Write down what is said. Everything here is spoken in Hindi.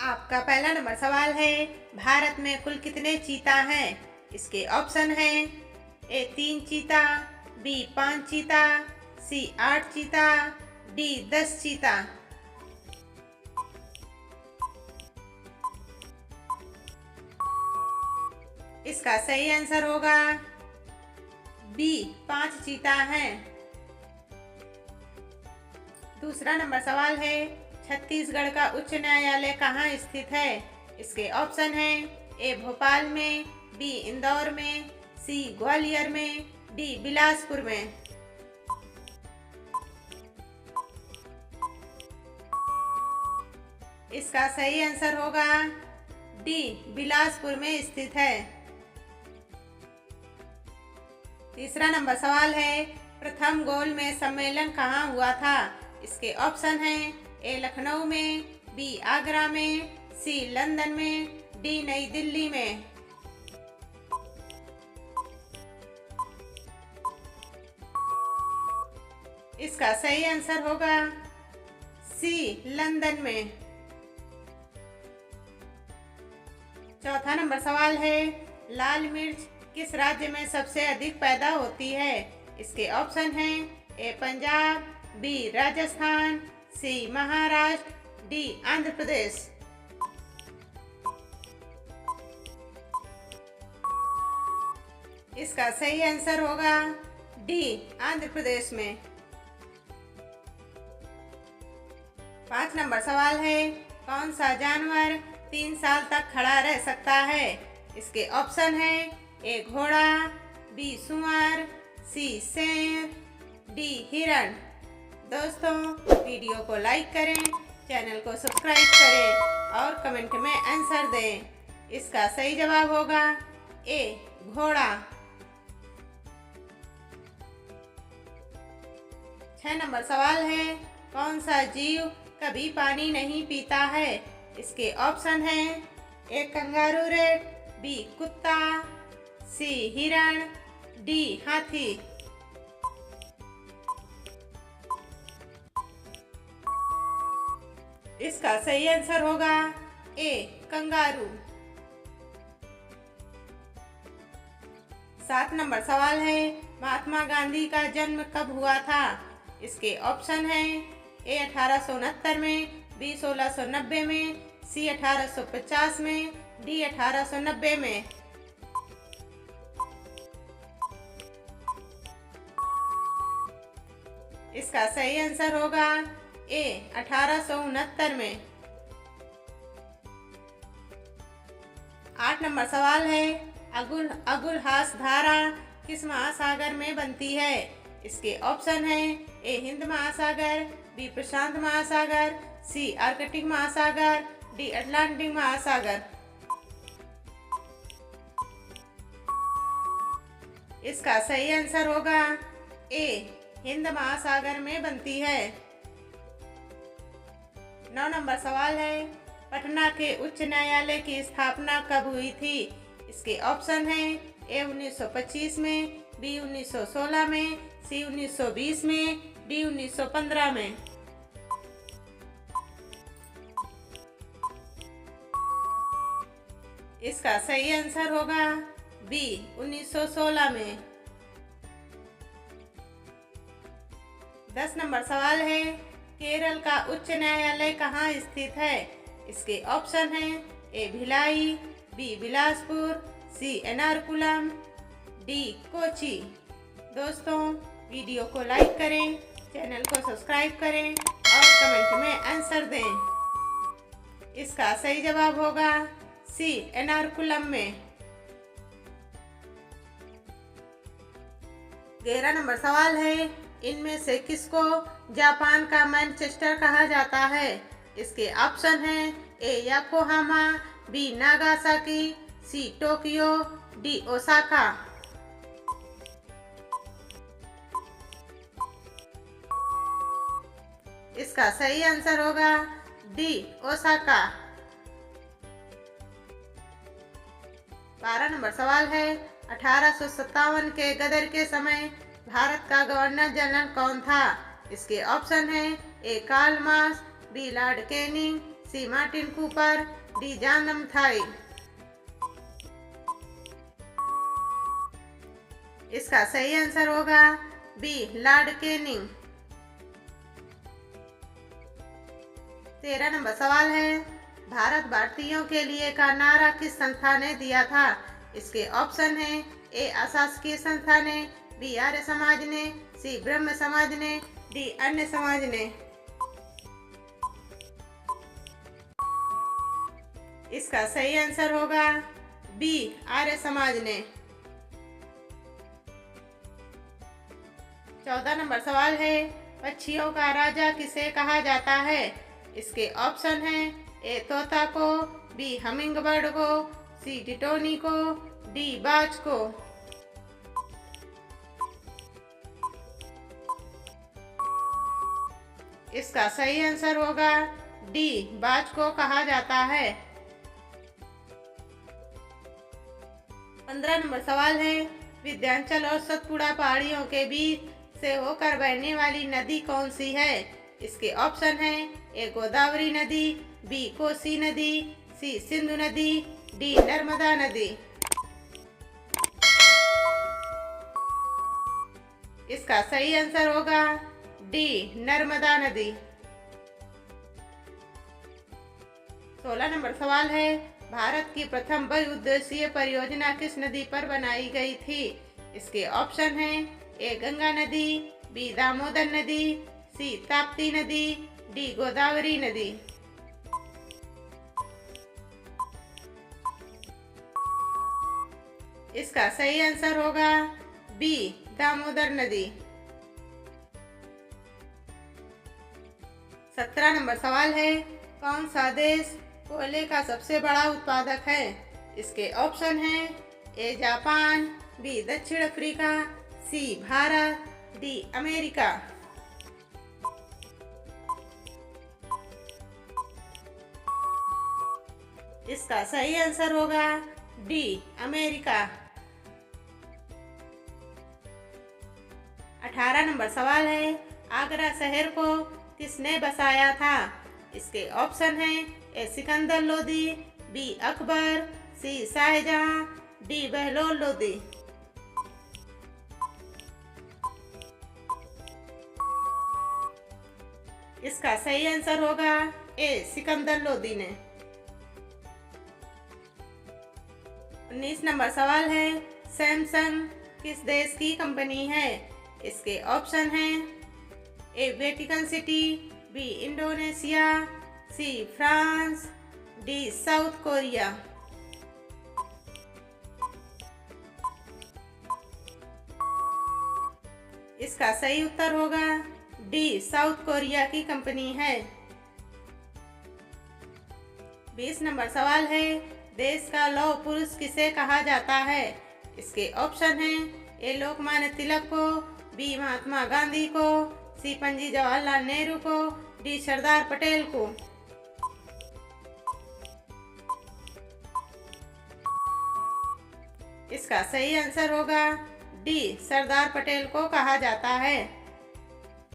आपका पहला नंबर सवाल है, भारत में कुल कितने चीता हैं? इसके ऑप्शन हैं ए 3 चीता, बी 5 चीता, सी 8 चीता, डी 10 चीता। इसका सही आंसर होगा बी 5 चीता हैं। दूसरा नंबर सवाल है, छत्तीसगढ़ का उच्च न्यायालय कहाँ स्थित है? इसके ऑप्शन हैं ए भोपाल में, बी इंदौर में, सी ग्वालियर में, डी बिलासपुर में। इसका सही आंसर होगा डी बिलासपुर में स्थित है। तीसरा नंबर सवाल है, प्रथम गोलमेज सम्मेलन कहाँ हुआ था? इसके ऑप्शन हैं ए लखनऊ में, बी आगरा में, सी लंदन में, डी नई दिल्ली में। इसका सही आंसर होगा सी लंदन में। चौथा नंबर सवाल है, लाल मिर्च किस राज्य में सबसे अधिक पैदा होती है? इसके ऑप्शन हैं ए पंजाब, बी राजस्थान, सी महाराष्ट्र, डी आंध्र प्रदेश। इसका सही आंसर होगा डी आंध्र प्रदेश में। 5 नंबर सवाल है, कौन सा जानवर 3 साल तक खड़ा रह सकता है? इसके ऑप्शन हैं ए घोड़ा, बी सुअर, सी शेर, डी हिरण। दोस्तों, वीडियो को लाइक करें, चैनल को सब्सक्राइब करें और कमेंट में आंसर दें। इसका सही जवाब होगा ए घोड़ा। 6 नंबर सवाल है, कौन सा जीव कभी पानी नहीं पीता है? इसके ऑप्शन हैं ए कंगारू रेट, बी कुत्ता, सी हिरण, डी हाथी। इसका सही आंसर होगा ए कंगारू। 7 नंबर सवाल है, महात्मा गांधी का जन्म कब हुआ था? इसके ऑप्शन हैं ए 1869 में, बी 1690 में, सी 1850 में, डी 1890 में। इसका सही आंसर होगा ए 1869 में। 8 नंबर सवाल है, अगुलहास धारा किस महासागर में बनती है? इसके ऑप्शन हैं ए हिंद महासागर, बी प्रशांत महासागर, सी आर्कटिक महासागर, डी अटलांटिक महासागर। इसका सही आंसर होगा ए हिंद महासागर में बनती है। 9 नंबर सवाल है, पटना के उच्च न्यायालय की स्थापना कब हुई थी? इसके ऑप्शन हैं ए 1925 में, बी 1916 में, सी 1920 में, डी 1915 में। इसका सही आंसर होगा बी 1916 में। 10 नंबर सवाल है, केरल का उच्च न्यायालय कहाँ स्थित है? इसके ऑप्शन हैं ए भिलाई, बी बिलासपुर, सी एर्नाकुलम, डी कोची। दोस्तों, वीडियो को लाइक करें, चैनल को सब्सक्राइब करें और कमेंट में आंसर दें। इसका सही जवाब होगा सी एर्नाकुलम में। 11 नंबर सवाल है, इनमें से किसको जापान का मैनचेस्टर कहा जाता है? इसके ऑप्शन हैं A Yokohama, B Nagasaki, C Tokyo, D Osaka. इसका सही आंसर होगा डी ओसाका। 12 नंबर सवाल है, 1857 के गदर के समय भारत का गवर्नर जनरल कौन था? इसके ऑप्शन हैं A Karl Marsh, B Lord Canning, C Martin Cooper, D John Mathai. इसका सही आंसर होगा बी लॉर्ड कैनिंग। 13 नंबर सवाल है, भारत भारतीयों के लिए का नारा किस संस्था ने दिया था? इसके ऑप्शन है ए अशासकीय संस्था ने, बी आर्य समाज ने, सी ब्रह्म समाज ने, डी अन्य समाज ने। इसका सही आंसर होगा बी आर्य समाज ने। 14 नंबर सवाल है, पक्षियों का राजा किसे कहा जाता है? इसके ऑप्शन हैं ए तोता को, बी हमिंग बर्ड को, सी टिटोनी को, डी बाज को। इसका सही आंसर होगा डी बाज को कहा जाता है। 15 नंबर सवाल है, विंध्याचल और सतपुड़ा पहाड़ियों के बीच से होकर बहने वाली नदी कौन सी है? इसके ऑप्शन हैं ए गोदावरी नदी, बी कोसी नदी, सी सिंधु नदी, डी नर्मदा नदी। इसका सही आंसर होगा डी नर्मदा नदी। 16 नंबर सवाल है, भारत की प्रथम बहुउद्देशीय परियोजना किस नदी पर बनाई गई थी? इसके ऑप्शन हैं ए गंगा नदी, बी दामोदर नदी, सी ताप्ती नदी, डी गोदावरी नदी। इसका सही आंसर होगा बी दामोदर नदी। 17 नंबर सवाल है, कौन सा देश कोयले का सबसे बड़ा उत्पादक है? इसके ऑप्शन हैं ए जापान, बी दक्षिण अफ्रीका, सी भारत, डी अमेरिका। इसका सही आंसर होगा डी अमेरिका। 18 नंबर सवाल है, आगरा शहर को किसने बसाया था? इसके ऑप्शन हैं ए सिकंदर लोदी, बी अकबर, सी शाहजहां, डी बहलोल लोदी। इसका सही आंसर होगा ए सिकंदर लोदी ने। 19 नंबर सवाल है, सैमसंग किस देश की कंपनी है? इसके ऑप्शन हैं A Vatican City, B Indonesia, C France, D South Korea. इसका सही उत्तर होगा डी साउथ कोरिया की कंपनी है। 20 नंबर सवाल है, देश का लौह पुरुष किसे कहा जाता है? इसके ऑप्शन हैं ए लोकमान्य तिलक को, बी महात्मा गांधी को, सी पंडित जवाहरलाल नेहरू को, डी सरदार पटेल को। इसका सही आंसर होगा डी सरदार पटेल को कहा जाता है।